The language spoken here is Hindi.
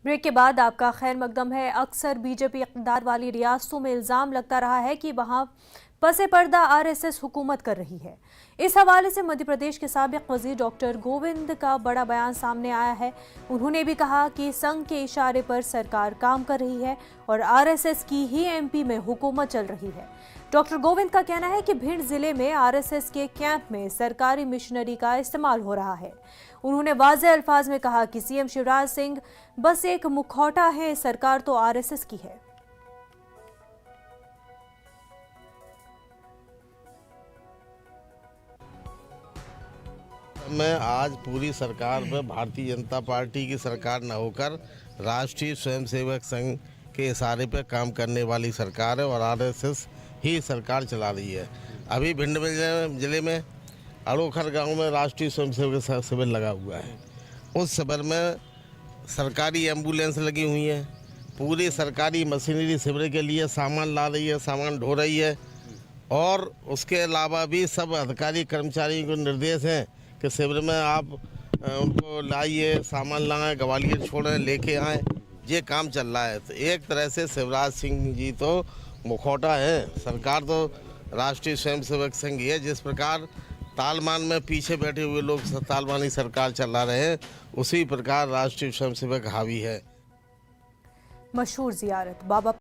ब्रेक के बाद आपका खैर मकदम है। अक्सर बीजेपी इक़्तिदार वाली रियासतों में इल्ज़ाम लगता रहा है कि वहां पसे पर्दा आरएसएस हुकूमत कर रही है। इस हवाले से मध्य प्रदेश के साबिक़ वज़ीर डॉक्टर गोविंद का बड़ा बयान सामने आया है। उन्होंने भी कहा कि संघ के इशारे पर सरकार काम कर रही है और आरएसएस की ही एमपी में हुकूमत चल रही है। डॉक्टर गोविंद का कहना है कि भिंड जिले में आरएसएस के कैंप में सरकारी मिशनरी का इस्तेमाल हो रहा है। उन्होंने वाज़ेह अल्फाज में कहा कि सीएम शिवराज सिंह बस एक मुखौटा है, सरकार तो आरएसएस की है। मैं आज पूरी सरकार में भारतीय जनता पार्टी की सरकार न होकर राष्ट्रीय स्वयंसेवक संघ के इशारे पर काम करने वाली सरकार है और आरएसएस ही सरकार चला रही है। अभी भिंड जिले में अड़ोखर गांव में राष्ट्रीय स्वयंसेवक शिविर लगा हुआ है। उस शिविर में सरकारी एम्बुलेंस लगी हुई है, पूरी सरकारी मशीनरी शिविर के लिए सामान ला रही है, सामान ढो रही है। और उसके अलावा भी सब अधिकारी कर्मचारियों को निर्देश हैं कि शिविर में आप उनको लाइए, सामान लाएं, ग्वालियर छोड़ें, लेके आएँ। ये काम चल रहा है। तो एक तरह से शिवराज सिंह जी तो मुखौटा है, सरकार तो राष्ट्रीय स्वयंसेवक संघ है। जिस प्रकार तालमान में पीछे बैठे हुए लोग तालमानी सरकार चला रहे हैं, उसी प्रकार राष्ट्रीय स्वयंसेवक हावी है। मशहूर जियारत बाबा